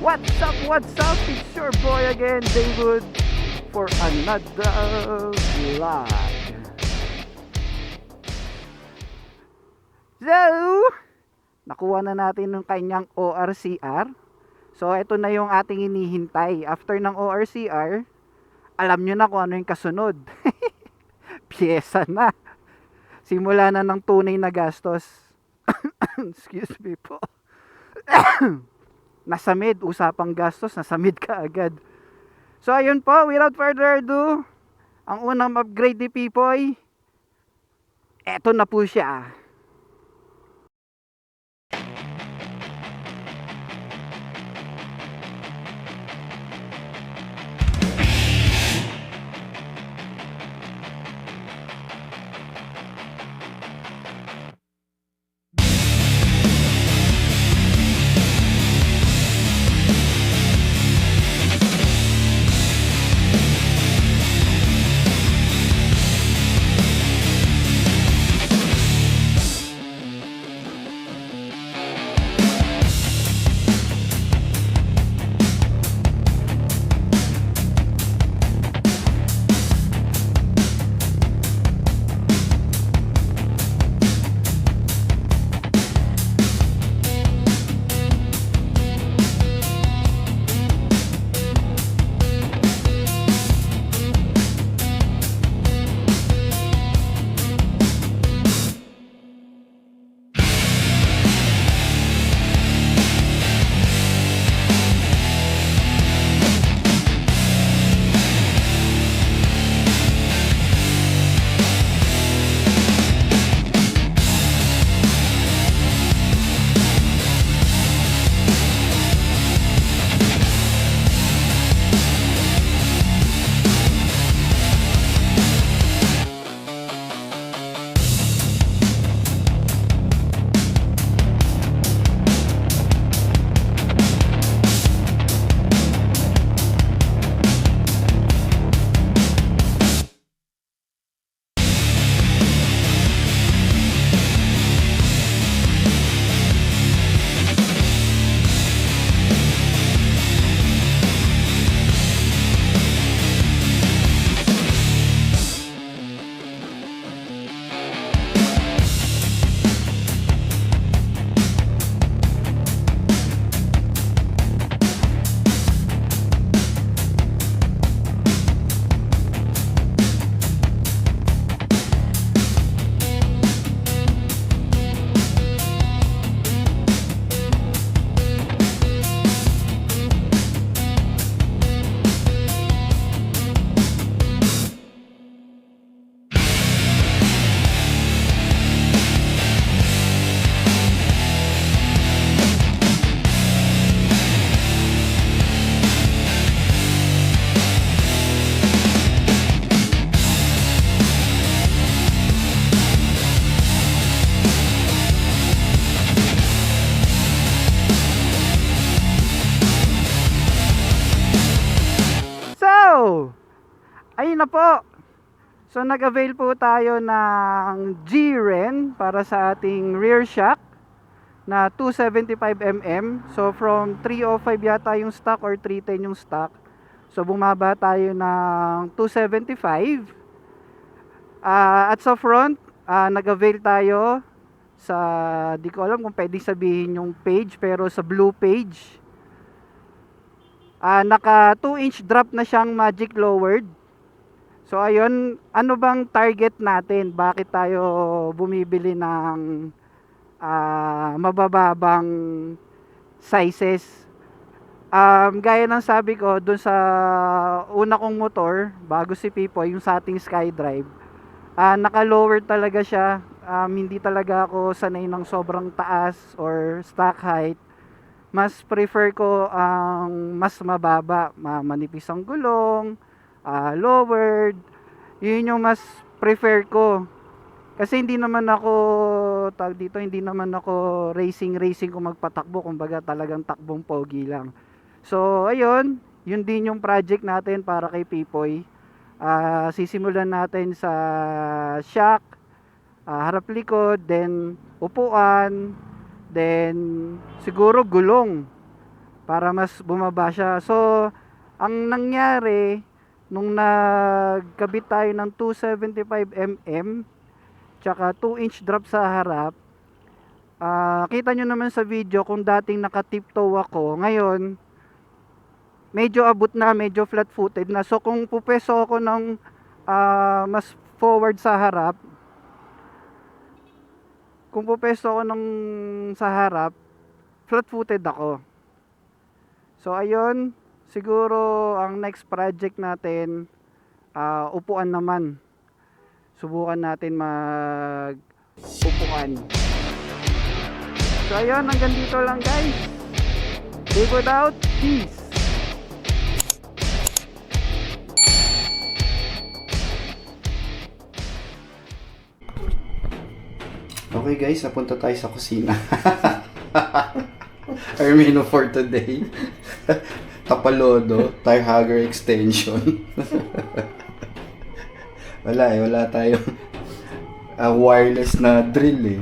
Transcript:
What's up, what's up? It's your boy again, David, for another vlog. So, nakuha na natin yung kanyang ORCR. So, ito na yung ating hinihintay. After ng ORCR, alam nyo na kung ano yung kasunod. Pyesa na. Simula na ng tunay na gastos. Excuse me po. Nasa mid, usapang gastos, nasa mid ka agad. So ayun po, without further ado, ang unang upgrade ni Pipoy, eto na po siya. Ayun na po. So nag-avail po tayo ng G-Ren para sa ating rear shock na 275mm. So from 305 yata yung stock or 310 yung stock. So bumaba tayo ng 275. At sa front, nag-avail tayo sa, di ko alam kung pwedeng sabihin yung page, pero sa blue page. Naka 2-inch drop na siyang magic lowered. So ayun, ano bang target natin? Bakit tayo bumibili ng mabababang sizes? Gaya ng sabi ko dun sa una kong motor, bago si Pipoy, yung sa ating SkyDrive, naka-lower talaga siya. Hindi talaga ako sanay ng sobrang taas or stock height. Mas prefer ko ang mas mababa, manipis ang gulong, lowered. Yun yung mas prefer ko. Kasi hindi naman ako hindi naman ako racing kung magpatakbo, kumbaga talagang takbong pogi lang. So ayun, yun din yung project natin para kay Pipoy. Sisimulan natin sa shock, harap likod, then upuan, then siguro gulong. para mas bumaba siya. So, ang nangyari nung nagkabit tayo ng 275 mm tsaka 2-inch drop sa harap, kita nyo naman sa video kung dating naka-tiptoe ako, ngayon medyo abot na, medyo flat-footed na. So kung pupeso ako ng mas forward sa harap, kung pupeso ako ng sa harap, flat-footed ako. So ayun, siguro ang next project natin, upuan naman. Subukan natin mag upuan. So ayun, hanggang dito lang guys. Live without peace. Okay guys, napunta tayo sa kusina. Our menu for today. Tapalodo, tire hugger extension. Wala tayong wireless na drill eh.